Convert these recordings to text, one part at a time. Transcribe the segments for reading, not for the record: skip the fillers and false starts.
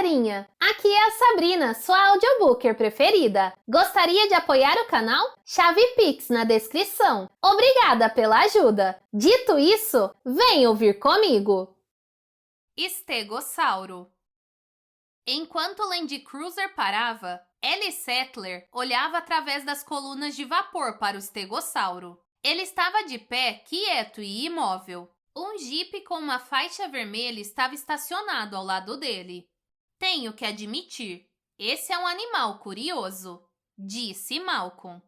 galerinha! Aqui é a Sabrina, sua audiobooker preferida. Gostaria de apoiar o canal? Chave Pix na descrição. Obrigada pela ajuda! Dito isso, vem ouvir comigo! Estegossauro. Enquanto o Land Cruiser parava, Ellie Sattler olhava através das colunas de vapor para o estegossauro. Ele estava de pé, quieto e imóvel. Um jipe com uma faixa vermelha estava estacionado ao lado dele. Tenho que admitir, esse é um animal curioso, disse Malcolm.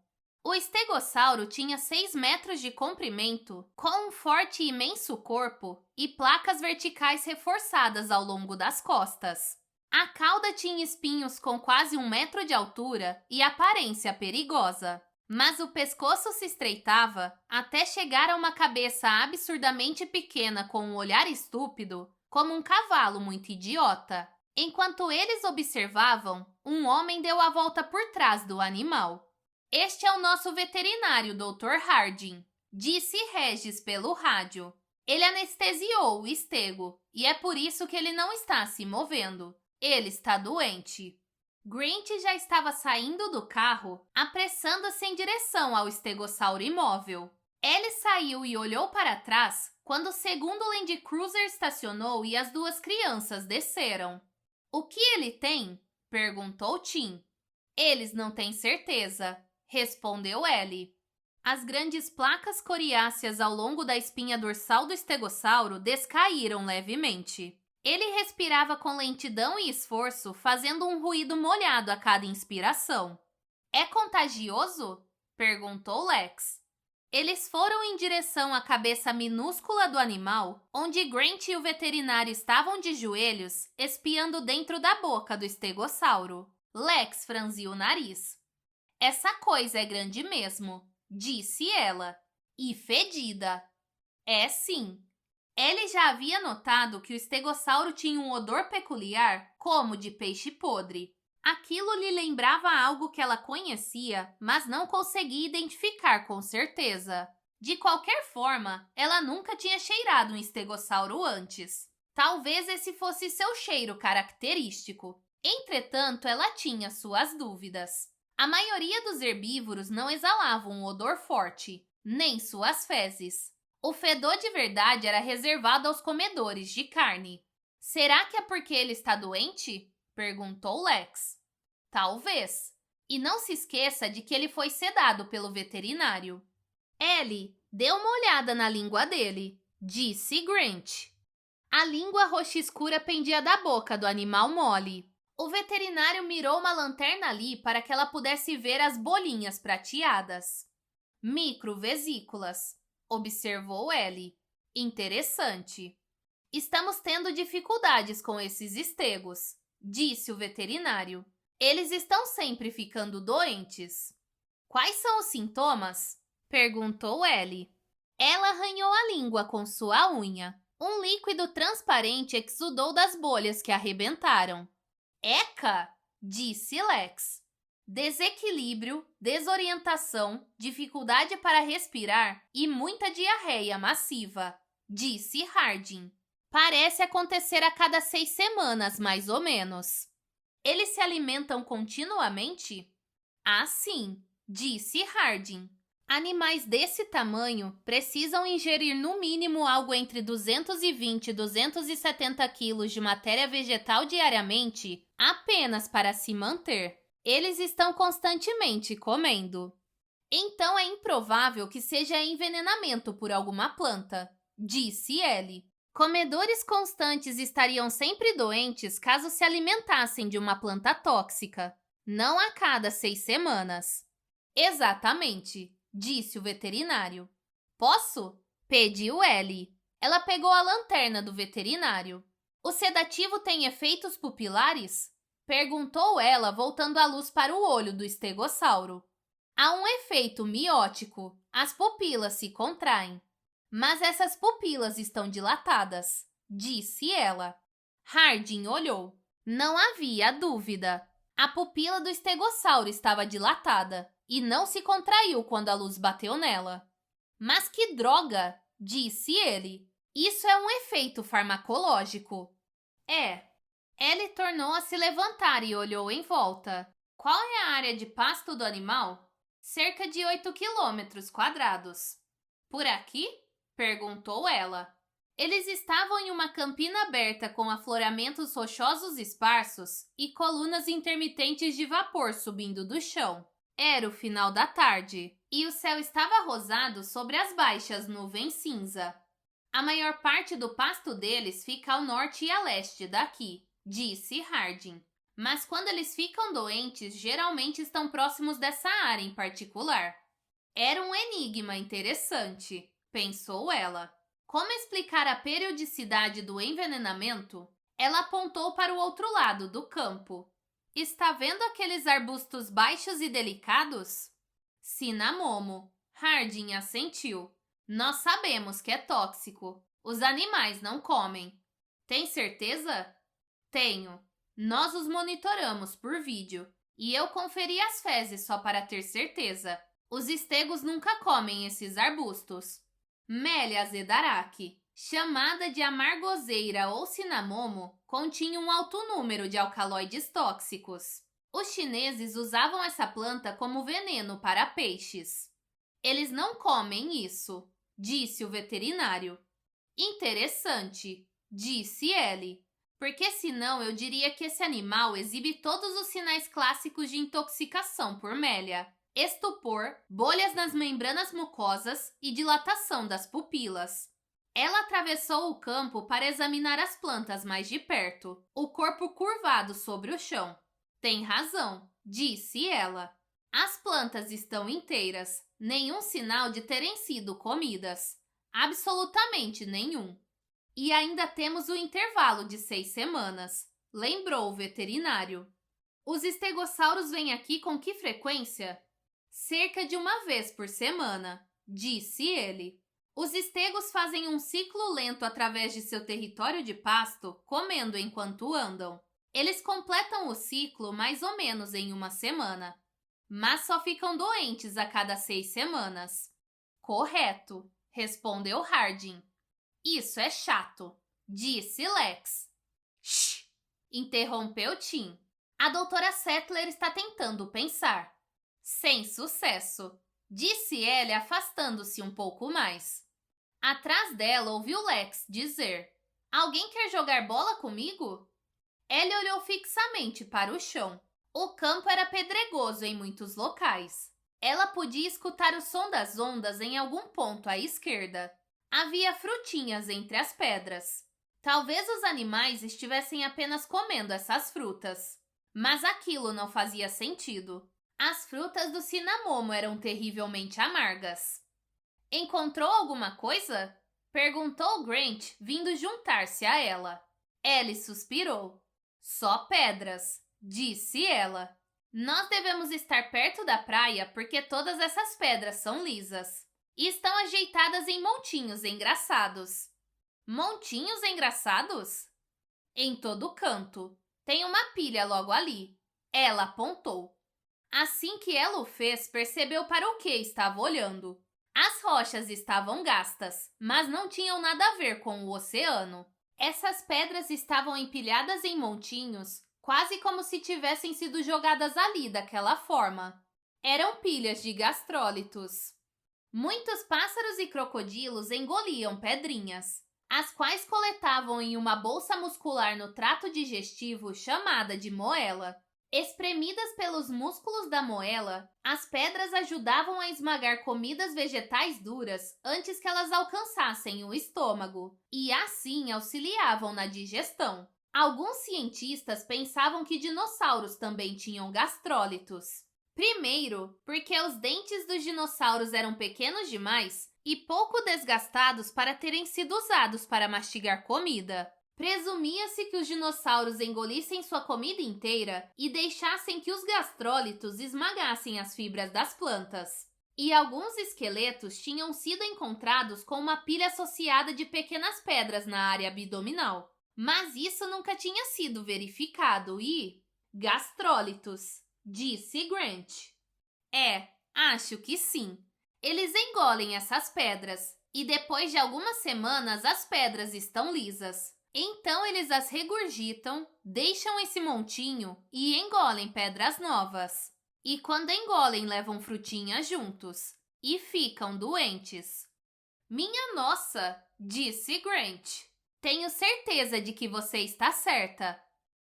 O estegossauro tinha 6 metros de comprimento, com um forte e imenso corpo e placas verticais reforçadas ao longo das costas. A cauda tinha espinhos com quase 1 metro de altura e aparência perigosa. Mas o pescoço se estreitava até chegar a uma cabeça absurdamente pequena com um olhar estúpido, como um cavalo muito idiota. Enquanto eles observavam, um homem deu a volta por trás do animal. Este é o nosso veterinário, Dr. Harding, disse Regis pelo rádio. Ele anestesiou o estego e é por isso que ele não está se movendo. Ele está doente. Grant já estava saindo do carro, apressando-se em direção ao estegossauro imóvel. Ele saiu e olhou para trás quando o segundo Land Cruiser estacionou e as 2 crianças desceram. O que ele tem? Perguntou Tim. Eles não têm certeza, respondeu Ellie. As grandes placas coriáceas ao longo da espinha dorsal do estegossauro descaíram levemente. Ele respirava com lentidão e esforço, fazendo um ruído molhado a cada inspiração. É contagioso? Perguntou Lex. Eles foram em direção à cabeça minúscula do animal, onde Grant e o veterinário estavam de joelhos, espiando dentro da boca do estegossauro. Lex franziu o nariz. Essa coisa é grande mesmo, disse ela. E fedida. É sim. Ele já havia notado que o estegossauro tinha um odor peculiar, como de peixe podre. Aquilo lhe lembrava algo que ela conhecia, mas não conseguia identificar com certeza. De qualquer forma, ela nunca tinha cheirado um estegossauro antes. Talvez esse fosse seu cheiro característico. Entretanto, ela tinha suas dúvidas. A maioria dos herbívoros não exalavam um odor forte, nem suas fezes. O fedor de verdade era reservado aos comedores de carne. Será que é porque ele está doente? Perguntou Lex. Talvez. E não se esqueça de que ele foi sedado pelo veterinário. Ellie, dê uma olhada na língua dele, disse Grant. A língua roxa escura pendia da boca do animal mole. O veterinário mirou uma lanterna ali para que ela pudesse ver as bolinhas prateadas. Microvesículas. Observou Ellie. Interessante. Estamos tendo dificuldades com esses estegos, disse o veterinário. Eles estão sempre ficando doentes. Quais são os sintomas? Perguntou Ellie. Ela arranhou a língua com sua unha. Um líquido transparente exudou das bolhas que arrebentaram. Eca! Disse Lex. Desequilíbrio, desorientação, dificuldade para respirar e muita diarreia massiva, disse Harding. Parece acontecer a cada 6 semanas, mais ou menos. Eles se alimentam continuamente? Ah, sim, disse Harding. Animais desse tamanho precisam ingerir no mínimo algo entre 220 e 270 quilos de matéria vegetal diariamente apenas para se manter. Eles estão constantemente comendo. Então é improvável que seja envenenamento por alguma planta, disse Ellie. Comedores constantes estariam sempre doentes caso se alimentassem de uma planta tóxica, não a cada 6 semanas. Exatamente, disse o veterinário. Posso? Pediu Ellie. Ela pegou a lanterna do veterinário. O sedativo tem efeitos pupilares? Perguntou ela, voltando a luz para o olho do estegossauro. Há um efeito miótico. As pupilas se contraem. Mas essas pupilas estão dilatadas, disse ela. Harding olhou. Não havia dúvida. A pupila do estegossauro estava dilatada e não se contraiu quando a luz bateu nela. Mas que droga, disse ele. Isso é um efeito farmacológico. É. Ellie tornou a se levantar e olhou em volta. Qual é a área de pasto do animal? Cerca de 8 quilômetros quadrados. Por aqui? Perguntou ela. Eles estavam em uma campina aberta com afloramentos rochosos esparsos e colunas intermitentes de vapor subindo do chão. Era o final da tarde, e o céu estava rosado sobre as baixas nuvens cinza. A maior parte do pasto deles fica ao norte e a leste daqui, disse Hardin. Mas quando eles ficam doentes, geralmente estão próximos dessa área em particular. Era um enigma interessante, pensou ela. Como explicar a periodicidade do envenenamento? Ela apontou para o outro lado do campo. Está vendo aqueles arbustos baixos e delicados? Cinamomo. Hardin assentiu. Nós sabemos que é tóxico. Os animais não comem. Tem certeza? Tenho. Nós os monitoramos por vídeo. E eu conferi as fezes só para ter certeza. Os estegos nunca comem esses arbustos. Melia azedaraki, chamada de amargoseira ou cinamomo, continha um alto número de alcaloides tóxicos. Os chineses usavam essa planta como veneno para peixes. Eles não comem isso, disse o veterinário. Interessante, disse Ellie, porque senão eu diria que esse animal exibe todos os sinais clássicos de intoxicação por Melia. Estupor, bolhas nas membranas mucosas e dilatação das pupilas. Ela atravessou o campo para examinar as plantas mais de perto, o corpo curvado sobre o chão. Tem razão, disse ela. As plantas estão inteiras, nenhum sinal de terem sido comidas. Absolutamente nenhum. E ainda temos o intervalo de 6 semanas, lembrou o veterinário. Os estegossauros vêm aqui com que frequência? Cerca de 1 vez por semana, disse ele. Os estegos fazem um ciclo lento através de seu território de pasto, comendo enquanto andam. Eles completam o ciclo mais ou menos em 1 semana, mas só ficam doentes a cada 6 semanas. Correto, respondeu Hardin. Isso é chato, disse Lex. Shh! Interrompeu Tim. A doutora Settler está tentando pensar. Sem sucesso, disse Ellie afastando-se um pouco mais. Atrás dela ouviu Lex dizer: Alguém quer jogar bola comigo? Ellie olhou fixamente para o chão. O campo era pedregoso em muitos locais. Ela podia escutar o som das ondas em algum ponto à esquerda. Havia frutinhas entre as pedras. Talvez os animais estivessem apenas comendo essas frutas. Mas aquilo não fazia sentido. As frutas do cinamomo eram terrivelmente amargas. Encontrou alguma coisa? Perguntou Grant, vindo juntar-se a ela. Ellie suspirou. Só pedras, disse ela. Nós devemos estar perto da praia porque todas essas pedras são lisas. E estão ajeitadas em montinhos engraçados. Montinhos engraçados? Em todo canto. Tem uma pilha logo ali. Ela apontou. Assim que ela o fez, percebeu para o que estava olhando. As rochas estavam gastas, mas não tinham nada a ver com o oceano. Essas pedras estavam empilhadas em montinhos, quase como se tivessem sido jogadas ali daquela forma. Eram pilhas de gastrólitos. Muitos pássaros e crocodilos engoliam pedrinhas, as quais coletavam em uma bolsa muscular no trato digestivo chamada de moela. Espremidas pelos músculos da moela, as pedras ajudavam a esmagar comidas vegetais duras antes que elas alcançassem o estômago, e assim auxiliavam na digestão. Alguns cientistas pensavam que dinossauros também tinham gastrólitos. Primeiro, porque os dentes dos dinossauros eram pequenos demais e pouco desgastados para terem sido usados para mastigar comida. Presumia-se que os dinossauros engolissem sua comida inteira e deixassem que os gastrólitos esmagassem as fibras das plantas. E alguns esqueletos tinham sido encontrados com uma pilha associada de pequenas pedras na área abdominal. Mas isso nunca tinha sido verificado e... Gastrólitos, disse Grant. Acho que sim. Eles engolem essas pedras e depois de algumas semanas as pedras estão lisas. Então eles as regurgitam, deixam esse montinho e engolem pedras novas. E quando engolem, levam frutinhas juntos. E ficam doentes. Minha nossa, disse Grant. Tenho certeza de que você está certa.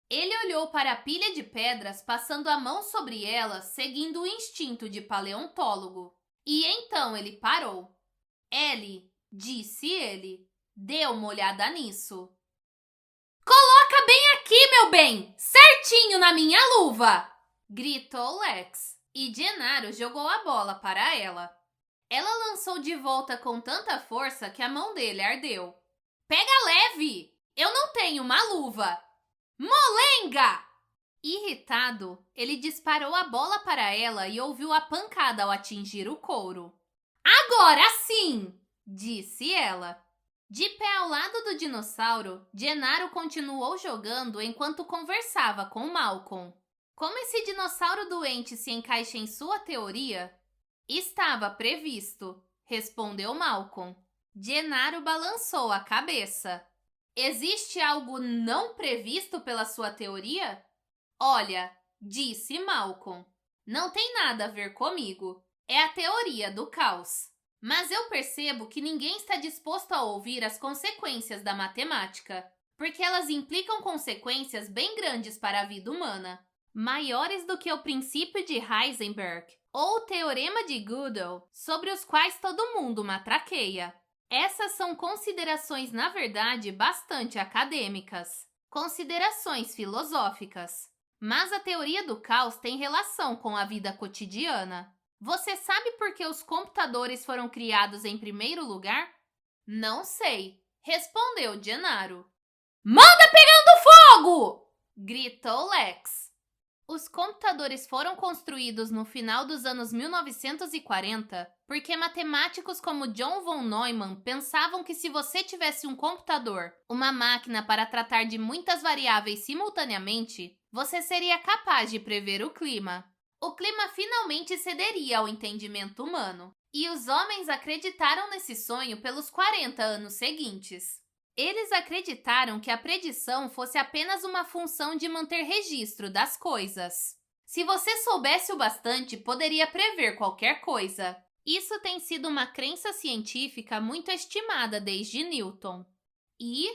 Ele olhou para a pilha de pedras, passando a mão sobre elas, seguindo o instinto de paleontólogo. E então ele parou. Ellie, disse ele, dê uma olhada nisso. Coloca bem aqui, meu bem! Certinho na minha luva! Gritou Lex, e Gennaro jogou a bola para ela. Ela lançou de volta com tanta força que a mão dele ardeu. Pega leve! Eu não tenho uma luva! Molenga! Irritado, ele disparou a bola para ela e ouviu a pancada ao atingir o couro. Agora sim! Disse ela. De pé ao lado do dinossauro, Gennaro continuou jogando enquanto conversava com Malcolm. Como esse dinossauro doente se encaixa em sua teoria? Estava previsto, respondeu Malcolm. Gennaro balançou a cabeça. Existe algo não previsto pela sua teoria? Olha, disse Malcolm, não tem nada a ver comigo. É a teoria do caos. Mas eu percebo que ninguém está disposto a ouvir as consequências da matemática, porque elas implicam consequências bem grandes para a vida humana, maiores do que o princípio de Heisenberg ou o teorema de Gödel, sobre os quais todo mundo matraqueia. Essas são considerações, na verdade, bastante acadêmicas, considerações filosóficas. Mas a teoria do caos tem relação com a vida cotidiana. Você sabe por que os computadores foram criados em primeiro lugar? Não sei, respondeu Gennaro. Manda pegando fogo! Gritou Lex. Os computadores foram construídos no final dos anos 1940 porque matemáticos como John von Neumann pensavam que se você tivesse um computador, uma máquina para tratar de muitas variáveis simultaneamente, você seria capaz de prever o clima. O clima finalmente cederia ao entendimento humano, e os homens acreditaram nesse sonho pelos 40 anos seguintes. Eles acreditaram que a predição fosse apenas uma função de manter registro das coisas. Se você soubesse o bastante, poderia prever qualquer coisa. Isso tem sido uma crença científica muito estimada desde Newton. E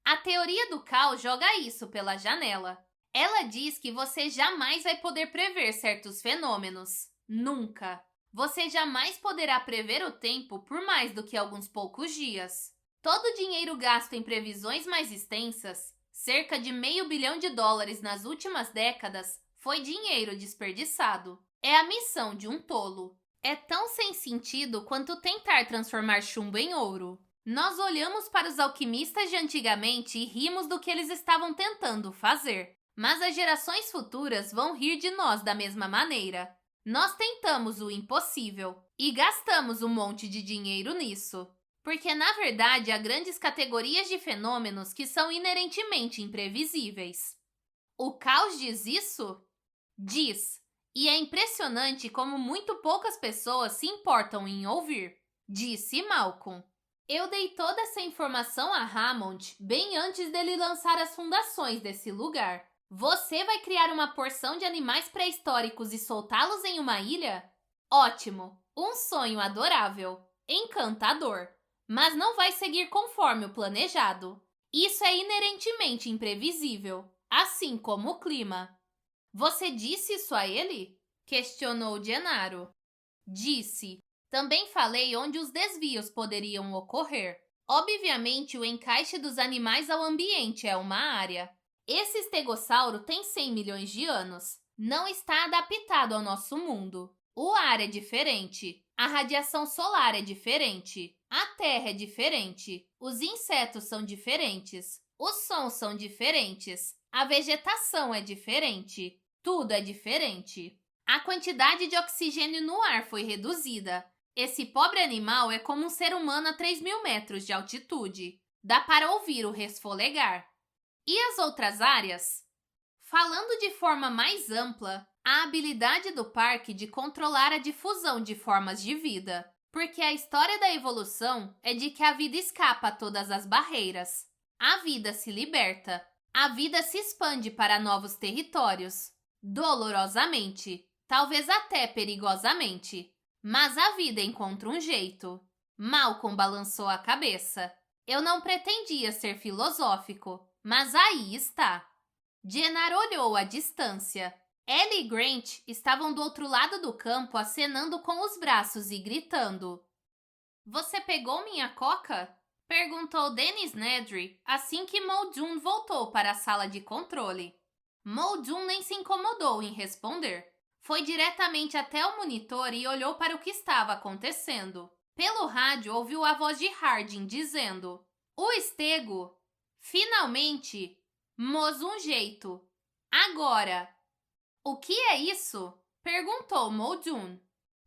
a teoria do caos joga isso pela janela. Ela diz que você jamais vai poder prever certos fenômenos. Nunca. Você jamais poderá prever o tempo por mais do que alguns poucos dias. Todo o dinheiro gasto em previsões mais extensas, cerca de $500 milhão nas últimas décadas, foi dinheiro desperdiçado. É a missão de um tolo. É tão sem sentido quanto tentar transformar chumbo em ouro. Nós olhamos para os alquimistas de antigamente e rimos do que eles estavam tentando fazer. Mas as gerações futuras vão rir de nós da mesma maneira. Nós tentamos o impossível e gastamos um monte de dinheiro nisso. Porque, na verdade, há grandes categorias de fenômenos que são inerentemente imprevisíveis. O caos diz isso? Diz. E é impressionante como muito poucas pessoas se importam em ouvir, disse Malcolm. Eu dei toda essa informação a Hammond bem antes dele lançar as fundações desse lugar. Você vai criar uma porção de animais pré-históricos e soltá-los em uma ilha? Ótimo! Um sonho adorável. Encantador. Mas não vai seguir conforme o planejado. Isso é inerentemente imprevisível, assim como o clima. Você disse isso a ele? Questionou Gennaro. Disse. Também falei onde os desvios poderiam ocorrer. Obviamente, o encaixe dos animais ao ambiente é uma área. Esse estegossauro tem 100 milhões de anos. Não está adaptado ao nosso mundo. O ar é diferente. A radiação solar é diferente. A terra é diferente. Os insetos são diferentes. Os sons são diferentes. A vegetação é diferente. Tudo é diferente. A quantidade de oxigênio no ar foi reduzida. Esse pobre animal é como um ser humano a 3.000 metros de altitude. Dá para ouvir o resfolegar. E as outras áreas? Falando de forma mais ampla, a habilidade do parque de controlar a difusão de formas de vida. Porque a história da evolução é de que a vida escapa a todas as barreiras. A vida se liberta. A vida se expande para novos territórios. Dolorosamente, talvez até perigosamente. Mas a vida encontra um jeito. Malcolm balançou a cabeça. Eu não pretendia ser filosófico, mas aí está. Jennar olhou à distância. Ellie e Grant estavam do outro lado do campo acenando com os braços e gritando. Você pegou minha coca? Perguntou Dennis Nedry assim que Muldoon voltou para a sala de controle. Muldoon nem se incomodou em responder. Foi diretamente até o monitor e olhou para o que estava acontecendo. Pelo rádio ouviu a voz de Harding dizendo: O estego! Finalmente! Mos um jeito! Agora! O que é isso? Perguntou Muldoon.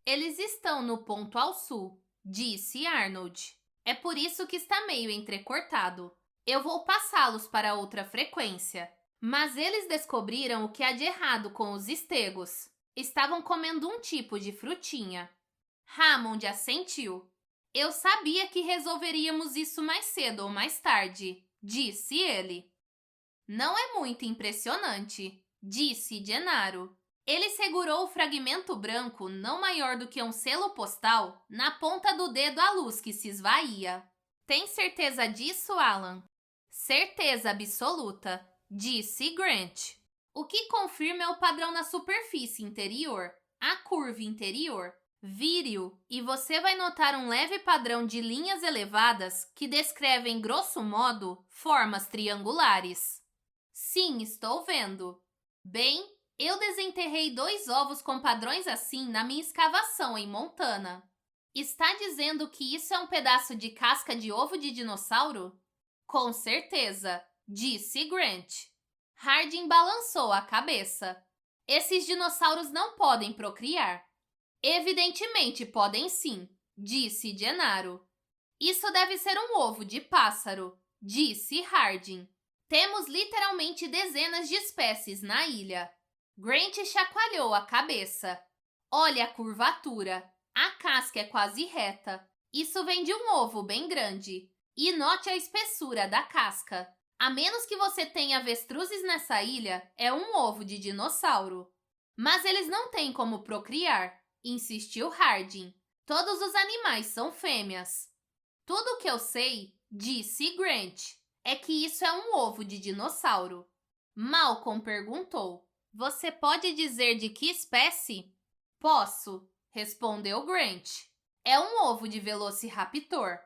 Eles estão no ponto ao sul, disse Arnold. É por isso que está meio entrecortado. Eu vou passá-los para outra frequência. Mas eles descobriram o que há de errado com os estegos. Estavam comendo um tipo de frutinha. Hammond assentiu. Eu sabia que resolveríamos isso mais cedo ou mais tarde, disse ele. Não é muito impressionante, disse Gennaro. Ele segurou o fragmento branco, não maior do que um selo postal, na ponta do dedo à luz que se esvaía. Tem certeza disso, Alan? Certeza absoluta, disse Grant. O que confirma é o padrão na superfície interior, a curva interior. Vire-o e você vai notar um leve padrão de linhas elevadas que descrevem, grosso modo, formas triangulares. Sim, estou vendo. Bem, eu desenterrei 2 ovos com padrões assim na minha escavação em Montana. Está dizendo que isso é um pedaço de casca de ovo de dinossauro? Com certeza, disse Grant. Harding balançou a cabeça. Esses dinossauros não podem procriar. Evidentemente podem sim, disse Gennaro. Isso deve ser um ovo de pássaro, disse Harding. Temos literalmente dezenas de espécies na ilha. Grant chacoalhou a cabeça. Olha a curvatura. A casca é quase reta. Isso vem de um ovo bem grande. E note a espessura da casca. A menos que você tenha avestruzes nessa ilha, é um ovo de dinossauro. Mas eles não têm como procriar, insistiu Harding. Todos os animais são fêmeas. Tudo o que eu sei, disse Grant, é que isso é um ovo de dinossauro. Malcolm perguntou. Você pode dizer de que espécie? Posso, respondeu Grant. É um ovo de Velociraptor.